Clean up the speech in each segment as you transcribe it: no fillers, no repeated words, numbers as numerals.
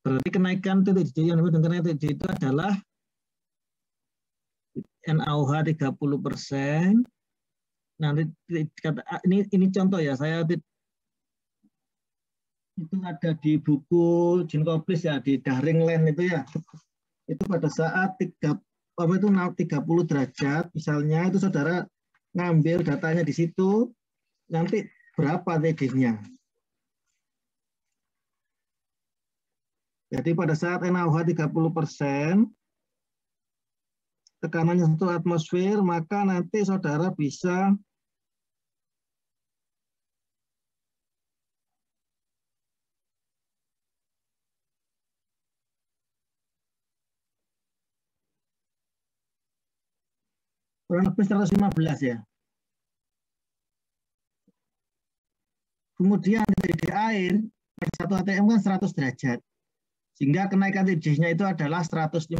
Berarti kenaikan titik J yang disebut dengan kenaikan titik J itu adalah NaOH 30%. Nanti ini contoh ya, saya itu ada di buku Jean Koplis ya, di Daring Land itu ya. Itu pada saat 30 derajat, misalnya itu saudara ngambil datanya di situ, nanti berapa TD-nya. Jadi pada saat NaOH 30%, tekanannya 1 atmosfer, maka nanti saudara bisa kurang lebih 115 ya. Kemudian di air pada 1 atm kan 100 derajat. Sehingga kenaikan TD-nya itu adalah 115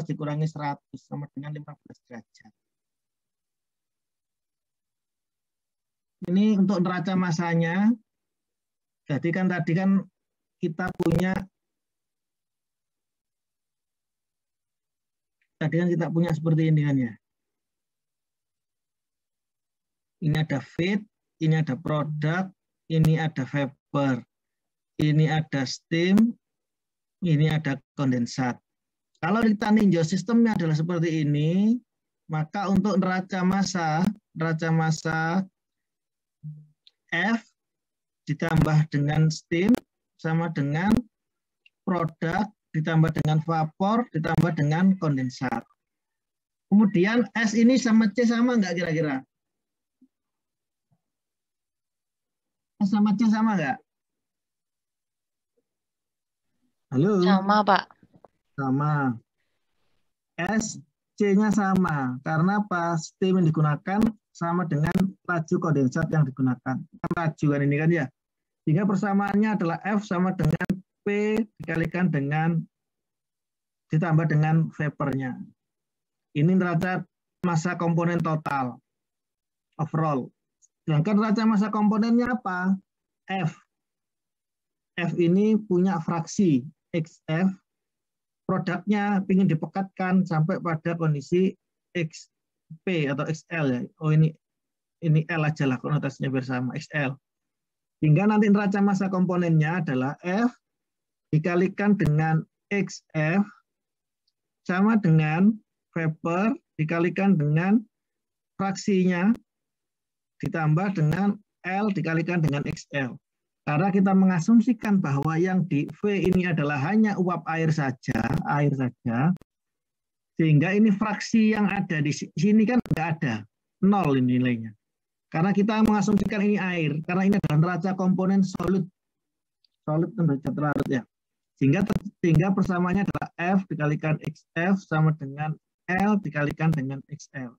dikurangi 100 sama dengan 15 derajat. Ini untuk neraca masanya. Jadi kan tadi kan kita punya seperti ini kan ya. Ini ada feed, ini ada produk, ini ada vapor, ini ada steam, ini ada kondensat. Kalau kita ninjau sistemnya adalah seperti ini, maka untuk neraca massa F ditambah dengan steam sama dengan produk ditambah dengan vapor ditambah dengan kondensat. Kemudian S ini sama C sama nggak kira-kira? S sama C sama nggak? Halo? Sama, Pak. Sama. S, C-nya sama. Karena pas steam yang digunakan sama dengan laju kondensat yang digunakan. Laju kan ini kan ya. Sehingga persamaannya adalah F sama dengan P dikalikan dengan ditambah dengan vapornya. Ini neraca massa komponen total. Overall. Sedangkan neraca massa komponennya apa? F. F ini punya fraksi XF. Produknya ingin dipekatkan sampai pada kondisi XP atau XL ya. Oh ini L aja lah konotasinya bersama XL. Hingga nanti neraca massa komponennya adalah F dikalikan dengan XF sama dengan vapor dikalikan dengan fraksinya ditambah dengan L dikalikan dengan XL. Karena kita mengasumsikan bahwa yang di V ini adalah hanya uap air saja, sehingga ini fraksi yang ada di sini kan nggak ada, 0 ini nilainya. Karena kita mengasumsikan ini air, karena ini adalah neraca komponen solid temperatur larut ya. Sehingga persamaannya adalah F dikalikan XF sama dengan L dikalikan dengan XL.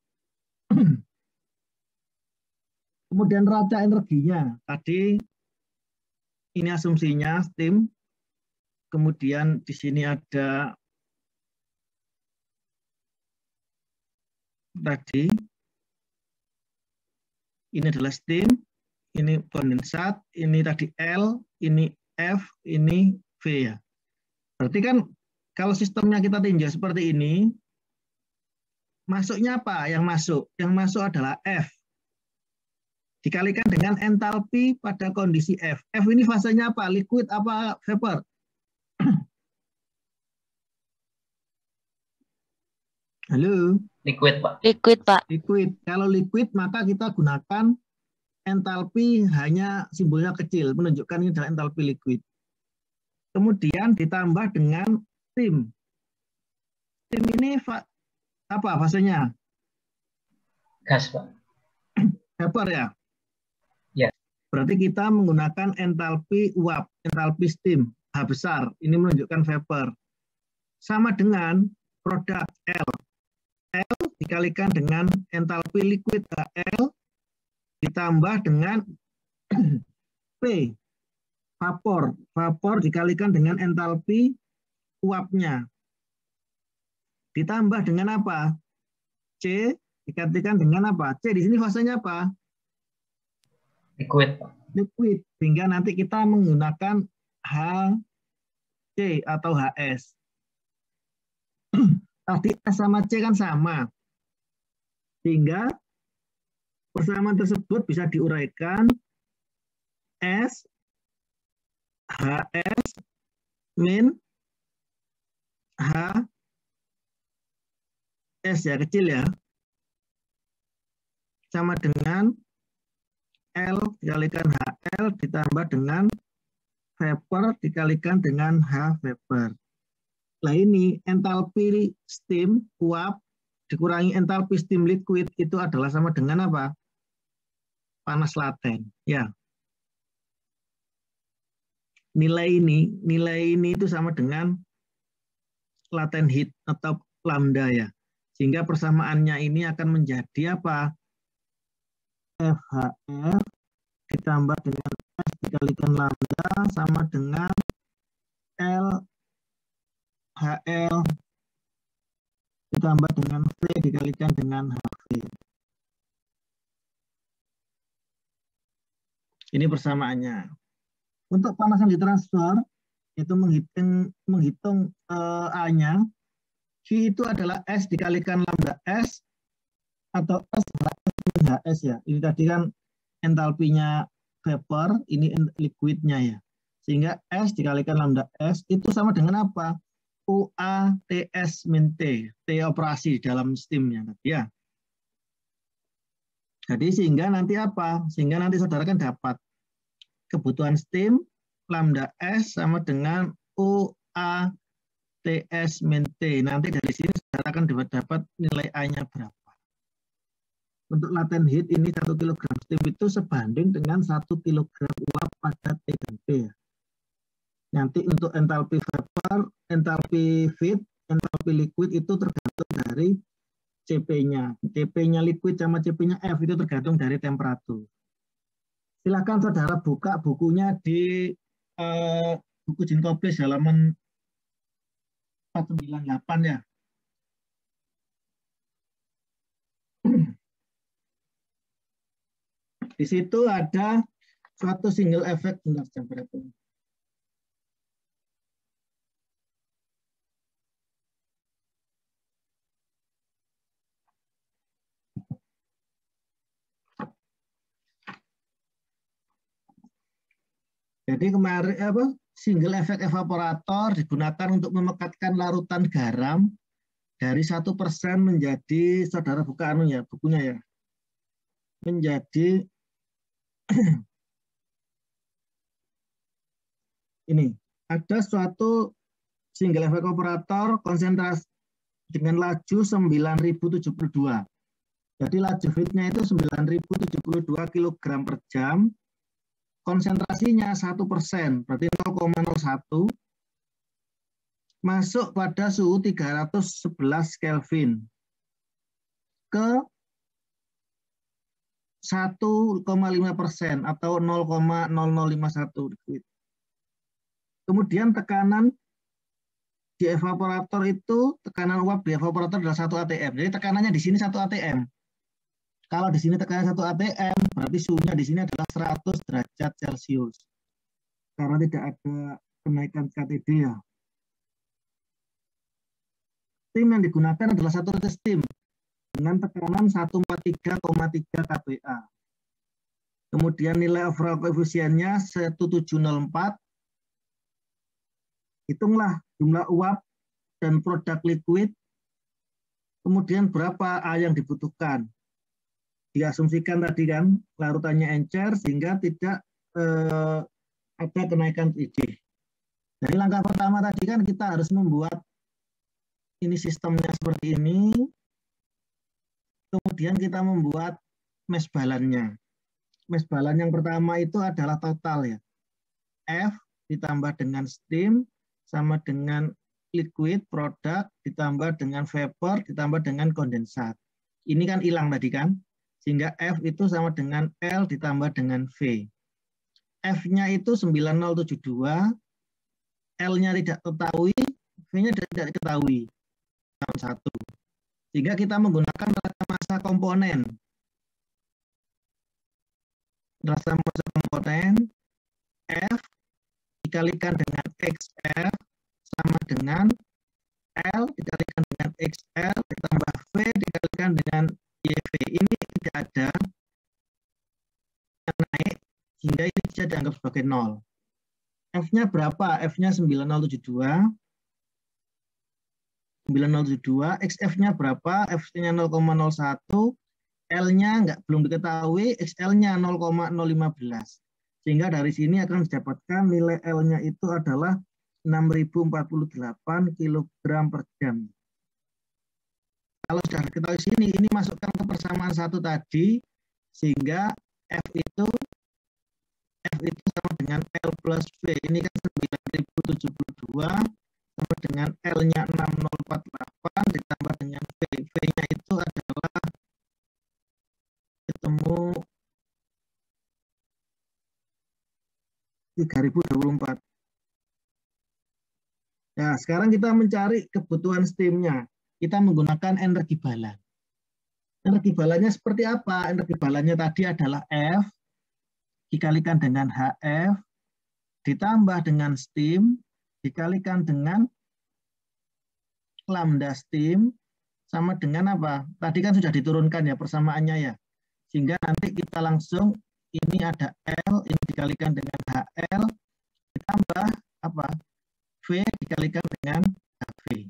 Kemudian neraca energinya, tadi ini asumsinya steam, kemudian di sini ada tadi, ini adalah steam, ini kondensat, ini tadi L, ini F, ini V ya. Berarti kan kalau sistemnya kita tinjau seperti ini, masuknya apa yang masuk? Yang masuk adalah F. Dikalikan dengan entalpi pada kondisi F. F ini fasenya apa? Liquid apa vapor? Halo? Liquid, Pak. Liquid, Pak. Liquid. Kalau liquid maka kita gunakan entalpi hanya simbolnya kecil, menunjukkan ini adalah entalpi liquid. Kemudian ditambah dengan steam. Steam ini apa fasenya? Gas, Pak. Vapor ya? Ya. Berarti kita menggunakan entalpi uap, entalpi steam, H besar. Ini menunjukkan vapor. Sama dengan produk L. L dikalikan dengan entalpi liquid HL ditambah dengan P, vapor. Vapor dikalikan dengan entalpi uapnya. Ditambah dengan apa? C dikalikan dengan apa? C di sini fasenya apa? Liquid. Liquid. Sehingga nanti kita menggunakan H C atau HS. Tadi S sama C kan sama. Sehingga persamaan tersebut bisa diuraikan S HS min H S ya kecil ya sama dengan L dikalikan HL ditambah dengan vapor dikalikan dengan H vapor. Nah ini entalpi steam uap dikurangi entalpi steam liquid itu adalah sama dengan apa? Panas laten. Ya. Nilai ini itu sama dengan latent heat atau lambda ya. Sehingga persamaannya ini akan menjadi apa? FHF ditambah dengan S dikalikan lambda sama dengan LHL ditambah dengan V dikalikan dengan HV. Ini persamaannya. Untuk panas yang ditransfer itu menghitung A-nya, Q itu adalah S dikalikan lambda S atau S HS ya. Ini tadi kan entalpinya vapor, ini liquidnya ya. Sehingga S dikalikan lambda S itu sama dengan apa? UA TS min T, T operasi dalam steamnya tadi ya. Jadi sehingga nanti apa? Sehingga nanti saudara kan dapat kebutuhan steam lambda S sama dengan UA TS min T. Nanti dari sini saudara akan dapat nilai A-nya berapa. Untuk latent heat ini 1 kg steam itu sebanding dengan 1 kg uap pada T dan P. Nanti untuk entalpi vapor, entalpi feed, entalpi liquid itu tergantung dari CP-nya. CP-nya liquid sama CP-nya F itu tergantung dari temperatur. Silakan saudara buka bukunya di buku Jinkoplis halaman 498 ya. Di situ ada suatu single effect. Jadi kemarin single effect evaporator digunakan untuk memekatkan larutan garam dari 1% menjadi, saudara buka bukunya ya, menjadi ini ada suatu single effect evaporator konsentrasi dengan laju 9072. Jadi laju feednya itu 9072 kg per jam. Konsentrasinya 1%, berarti 0,01 masuk pada suhu 311 Kelvin ke 1,5% atau 0,0051 liquid. Kemudian tekanan di evaporator itu, tekanan uap di evaporator adalah 1 atm. Jadi tekanannya di sini 1 atm. Kalau di sini tekanan 1 atm, berarti suhunya di sini adalah 100 derajat Celcius. Karena tidak ada kenaikan KTD ya. Steam yang digunakan adalah satu steam dengan tekanan 143,3 kPa. Kemudian nilai overall koefisiennya 1704. Hitunglah jumlah uap dan produk liquid. Kemudian berapa A yang dibutuhkan. Diasumsikan tadi kan larutannya encer sehingga tidak ada kenaikan TD. Jadi langkah pertama tadi kan kita harus membuat ini sistemnya seperti ini. Kemudian kita membuat mesh balannya. Mesh balan yang pertama itu adalah total ya. F ditambah dengan steam sama dengan liquid produk ditambah dengan vapor ditambah dengan kondensat. Ini kan hilang tadi kan. Sehingga F itu sama dengan L ditambah dengan V. F-nya itu 9072, L-nya tidak ketahui, V-nya tidak diketahui. 1. Sehingga kita menggunakan rasa massa komponen. Rasa massa komponen F dikalikan dengan XF sama dengan L dikalikan dengan XL ditambah V dikalikan dengan YV. Ini tidak ada yang naik sehingga ini bisa dianggap sebagai 0. F-nya berapa? F-nya 9072. 9072. XF-nya berapa? F-nya 0,01. L-nya belum diketahui, XL-nya 0,015. Sehingga dari sini akan didapatkan nilai L-nya itu adalah 6048 kg per jam. Kalau sudah diketahui sini, ini masukkan ke persamaan satu tadi, sehingga F itu sama dengan L plus V. Ini kan 9072 sama dengan L-nya 6048 ditambah dengan V. V-nya itu adalah ketemu 3024. Nah, sekarang kita mencari kebutuhan steamnya. Kita menggunakan energi balan. Energi balannya seperti apa? Energi balannya tadi adalah F dikalikan dengan HF ditambah dengan steam dikalikan dengan lambda steam sama dengan apa? Tadi kan sudah diturunkan ya persamaannya ya. Sehingga nanti kita langsung ini ada L, ini dikalikan dengan HL ditambah apa? V dikalikan dengan HV.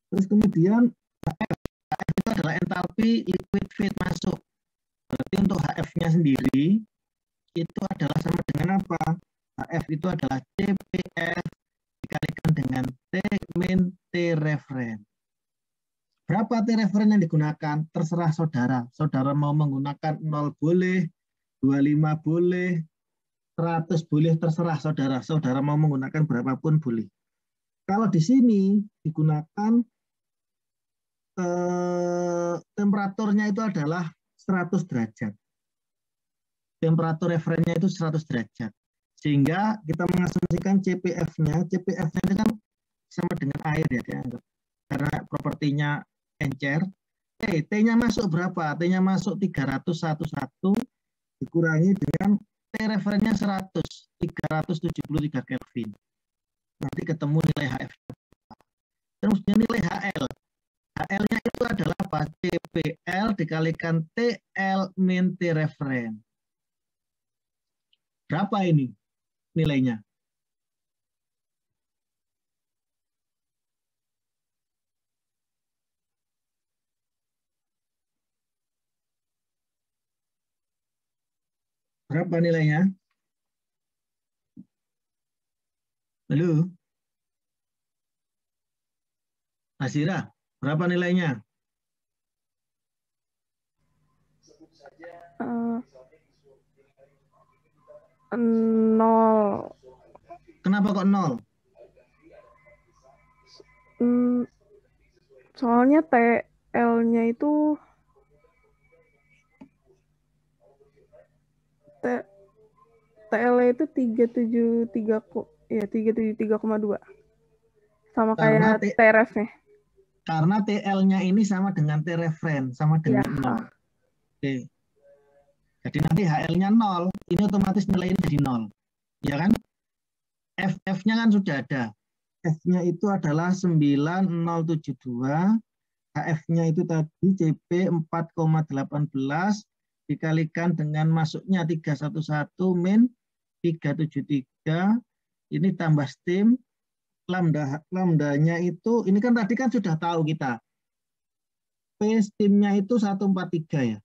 Terus kemudian HF itu adalah entalpi liquid feed masuk. Berarti untuk HF-nya sendiri itu adalah sama dengan apa? HF itu adalah CPF dikalikan dengan T min T referen. Berapa T referen yang digunakan? Terserah saudara. Saudara mau menggunakan 0 boleh, 25 boleh, 100 boleh, terserah saudara. Saudara mau menggunakan berapapun boleh. Kalau di sini digunakan temperaturnya itu adalah 100 derajat. Temperatur referennya itu 100 derajat. Sehingga kita mengasumsikan CPF-nya. CPF-nya itu kan sama dengan air ya dianggap. Karena propertinya encer. T-nya masuk berapa? T-nya masuk 311 dikurangi dengan T referennya 100, 373 Kelvin. Nanti ketemu nilai HF. Terus nilai HL. HL-nya itu adalah apa? CPL dikalikan TL min T referen. Berapa ini nilainya? Berapa nilainya? Halo? Asira, berapa nilainya? Nol. Kenapa kok 0? Soalnya TL-nya itu TL-nya itu 373,2. Sama Karena kayak TRF-nya. Karena TL-nya ini sama dengan T referen, sama dengan Ya. 0. Oke. Jadi nanti HL-nya 0, ini otomatis nilai ini jadi 0. Ya kan? F-nya kan sudah ada. F-nya itu adalah 9072, HF-nya itu tadi CP 4,18 dikalikan dengan masuknya 311 min 373, ini tambah steam, lambdanya itu, ini kan tadi kan sudah tahu kita. P steamnya itu 143 ya.